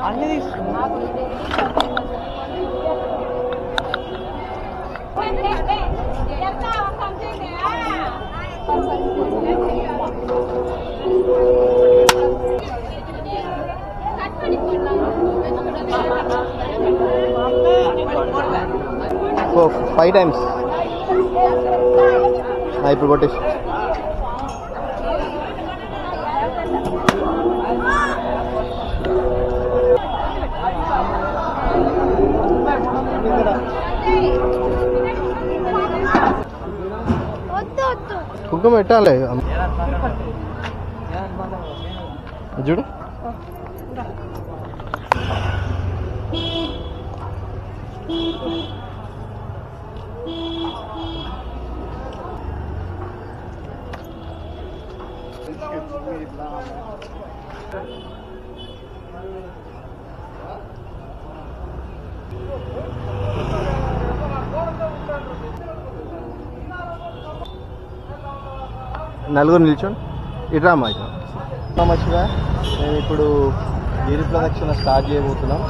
అన్ని తీసుకున్నా. ఓ 5 times ఇప్పుడు కొట్టేసి కుంకుమ పెట్టాలి చూడు. నలుగురు నిల్చోండి. ఇట్రా అమ్మా ఇట్లా మంచిగా. మేము ఇప్పుడు గిరి ప్రదక్షిణ స్టార్ట్ చేయబోతున్నాం.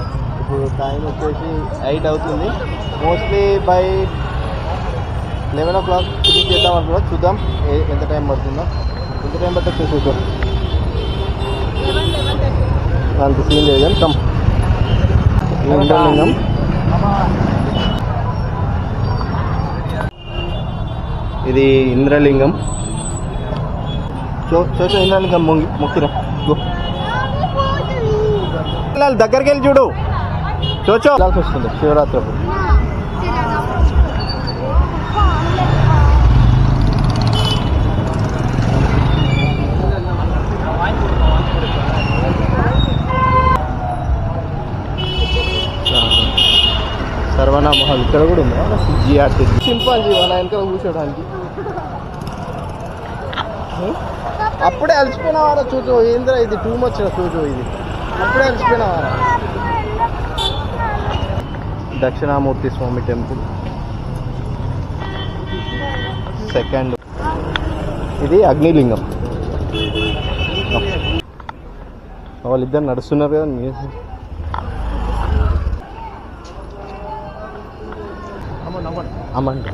ఇప్పుడు టైం వచ్చేసి 8 అవుతుంది. మోస్ట్లీ బై 11 o'clock ఫినిష్ చేద్దాం అనుకున్నాం. చూద్దాం ఎంత టైం పడుతుందో. ఎంత టైం పట్టచ్చు చూద్దాం. అంత సీన్ లేదు కానీ కమ్. ఇంద్రలింగం ఇది ఇంద్రలింగం. చోచో ఇంద్రలింగం మొక్కిరా. దగ్గరికి వెళ్ళి చూడు. చోచో వెళ్ళాల్సి వస్తుంది శివరాత్రి అప్పుడు. సర్వనా మహల్ ఇక్కడ కూడా ఉందా? జిఆర్టీ చింపాంజీ మన వెనకాల కూర్చోడానికి. అప్పుడే అలసిపోయినవారా చూచో. ఏంద్రా ఇది టూ మచ్ చూచో. ఇది అప్పుడే అలసిపోయినవారా. Dakshinamurthy Swamy temple second. ఇది అగ్నిలింగం. వాళ్ళిద్దరు నడుస్తున్నారు కదా. అమ్మండి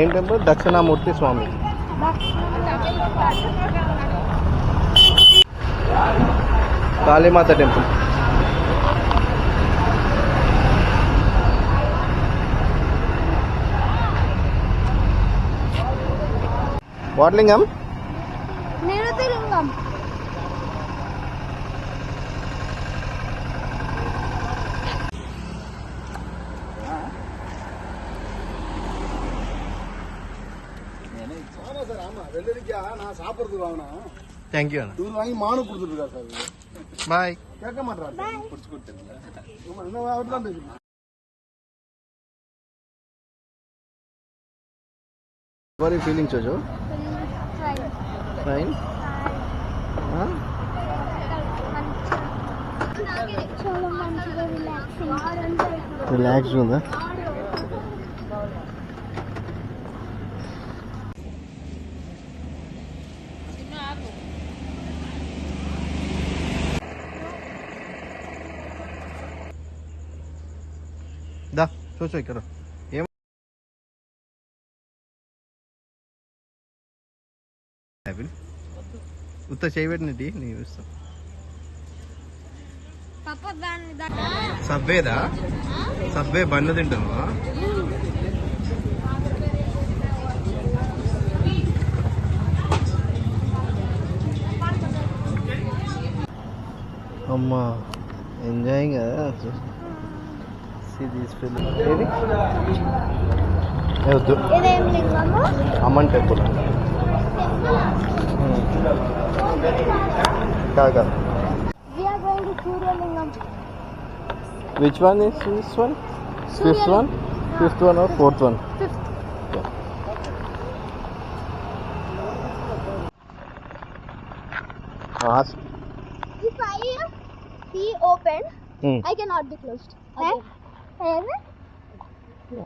ఏం temple? Dakshinamurthy Swamy. Kalimata temple. What lingam? Niruthilingam. Thank you అన్న. Bye. What are you feeling, Jojo? Fine. Huh? Relaxed ఉందా? దా చూచో ఇక్కడ. ఏం ఉత్త చేయబెట్టినట్టు నేను ఇస్తాను. సబ్వేదా? సబ్వే బండ్లు తింటాను. అమ్మా ఎంజాయింగ్ కదా. ఏది వద్దు. అమ్మన్ టెంపుల్ కాగా. Which one is this one? Fifth one? Fifth one or fourth one? Fifth. Ask. If I see open, I cannot be closed. Okay.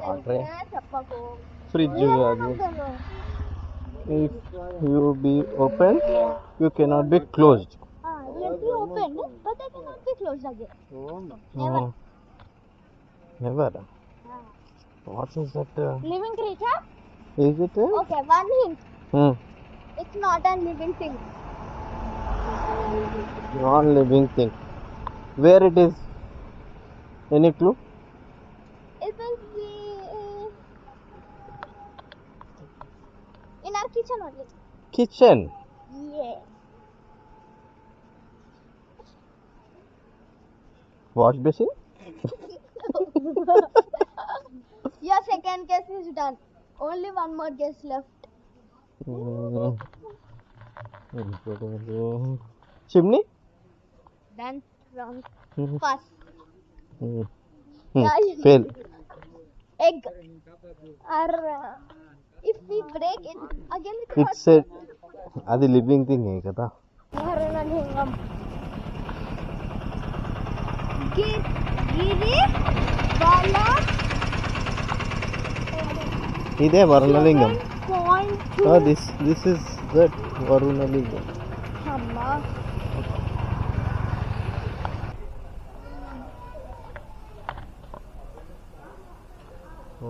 వాటరే చెప్పకు. ఫ్రిడ్జ్ కాదు. If you be open you cannot be closed. Let be opened, but they cannot be closed again. Never. Never. What is that? Living creature? Is it? Okay, one hint. It's not a living thing. Non-living thing. Where it is? Any clue? It will be in our kitchen only. Kitchen. Yeah. Wash basin? Your second guess is done. Only one more guess left. Chimney? Then wrong. First. Fail. Egg. Or if we break it again, we cannot. It's a అది living thing కదా. Varunalingam. Giri Bala. ఇదే వరుణలింగం. Point. This is that వరుణలింగం. Amma.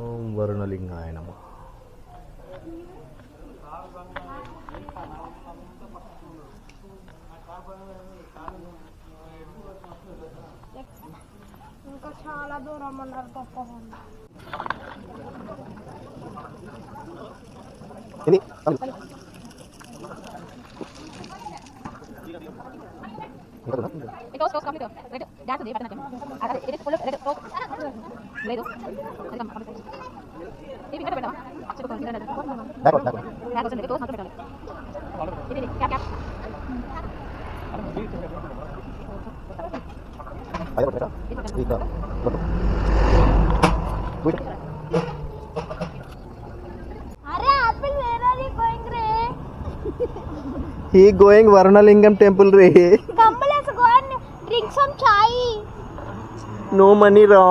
ఓం వరుణలింగాయ నమః. ఇంకా చాలా దూరం ఉన్నారు గొప్పగా ఇది It was complete. Right? That's the button. It is full of లేదు ఇది ఇక్కడ పెట్టావా బ్యాక్ నాకు వస్తుంది టోస్ మాత్రం పెట్టాలి ఇది క్యాప్ క్యాప్ అయ్యో బేటా ఇక అరే Apple where are you going రే he going వరుణలింగం టెంపుల్ రే. come let's go and drink some chai. No money ra.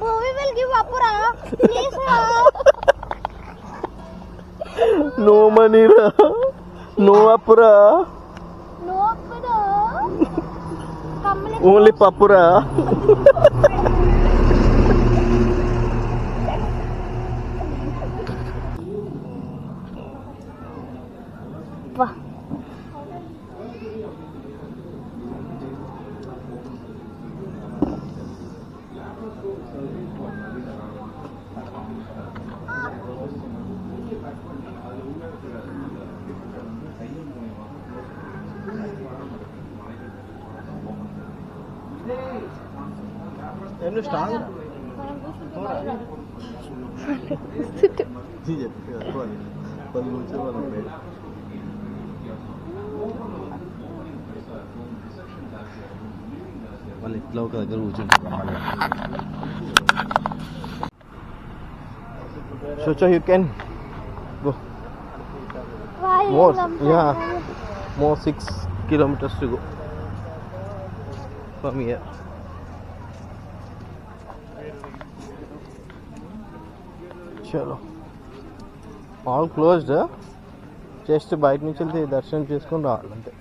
We will give up ra please ra. No money ra. No apura. No apura. come let's Only papura. go. స్టాంగ్ వాళ్ళు ఇట్లా ఒక దగ్గర కూర్చుంటారు. So you can go more. Yeah, more 6 kilometers to go from here. చలో all closed. Just బయట నుంచి వెళ్తే దర్శనం చేసుకొని రావాలంటే.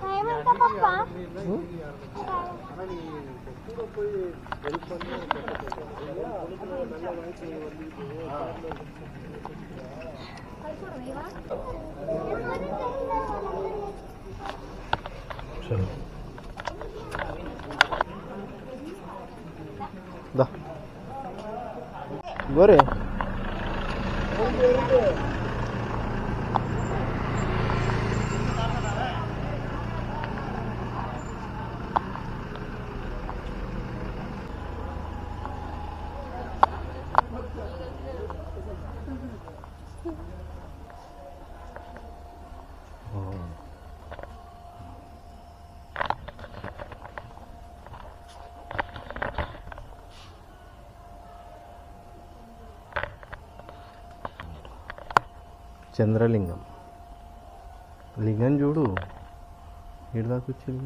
టైం ఎంత పప్పా చలో దా గోరే. చంద్రలింగం లింగం చూడు ఈడ దాకా వచ్చింది.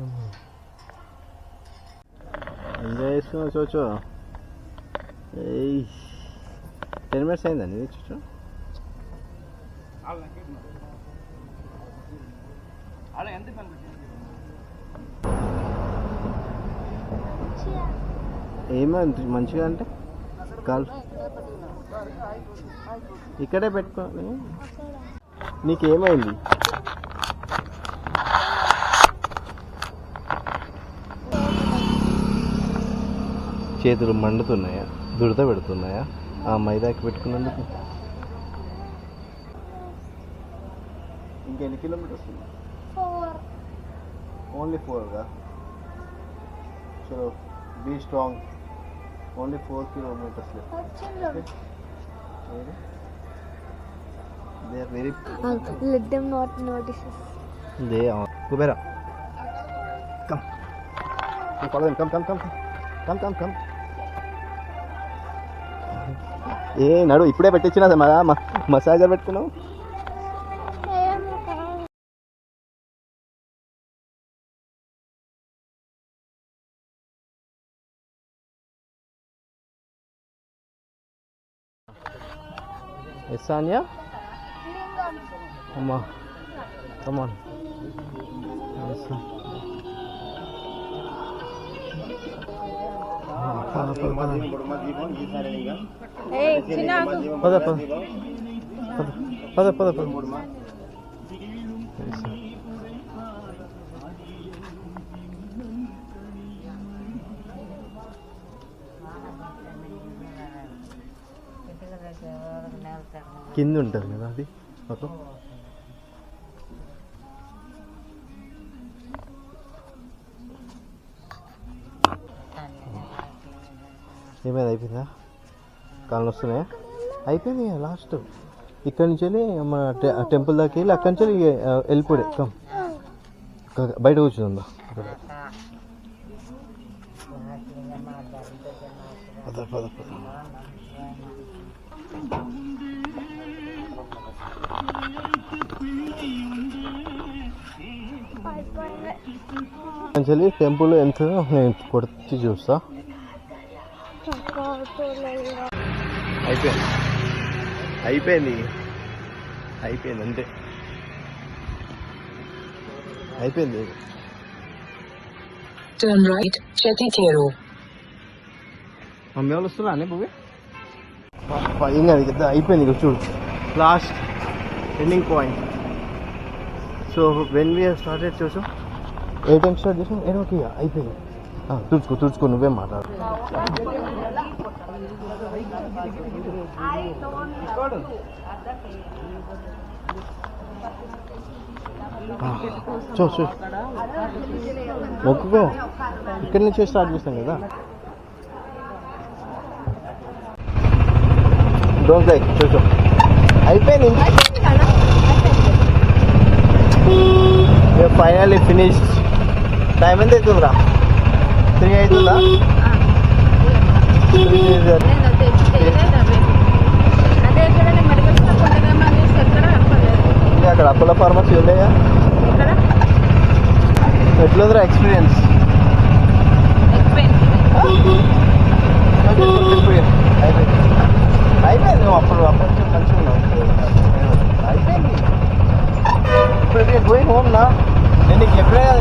ఎంజాయ్ చేస్తున్నా చోచో. 10 minutes అయిందండి ఇది చూసు. ఏమంత మంచిగా అంటే కాల్ ఇక్కడే పెట్టుకోని. నీకేమైంది? చేతులు మండుతున్నాయా? దురద పెడుతున్నాయా ఆ మైదాకి పెట్టుకున్నందుకు? ఇంకెన్ని కిలోమీటర్స్? 4. ఓన్లీ 4గా? చలో be strong. Only 4 kilometers left. They are very. Let them not notice us. They are. Go better. Come. You follow them. Come. ఏ నడు ఇప్పుడే పెట్టించిన మసాజర్ పెట్టుకున్నావు. Esanya? Amma. Come on. Hey, China. Pada. కింద ఉంటుంది కదా అది మొత్తం. ఏమైనా అయిపోయిందా? కాళ్ళు వస్తున్నాయా? అయిపోయింది లాస్ట్. ఇక్కడి నుంచి వెళ్ళి మన టెంపుల్ దాకా వెళ్ళి అక్కడి నుంచి వెళ్ళిపోడే. కమ్ బయట కూర్చుందా? పద యాక్చువల్లీ టెంపుల్ ఎంత నేను కొట్టి చూస్తా. అయిపోయింది అంతే. అయిపోయింది. Turn right, Chetitero. మమ్మీ వాళ్ళు వస్తున్నా అనే భూమి ఇంకా కదా అయిపోయింది. ఇక చూడు last ending point. So when we started చూసాం ఏ టైం స్టార్ట్ చేసాం ఏడోకి అయిపోయింది. తుడుచుకో నువ్వే మాట్లాడు. చూ మొక్కుకో. ఇక్కడి నుంచే స్టార్ట్ చేస్తాం కదా. డోంట్ లైక్ చూసాం అయిపోయింది. Finally finished. టైం ఎంత అవుతుందిరా? 3 అవుతుందా? అక్కడ అపోలో ఫార్మసీ ఉన్నాయా? ఎట్లుందిరా ఎక్స్పీరియన్స్? అయిపోయింది. నువ్వు అప్పుడు మంచిగా ఉన్నావు. అయిపోయింది. ఇప్పుడు గోయింగ్ హోమ్ నా. నేను నీకు ఎప్పుడైనా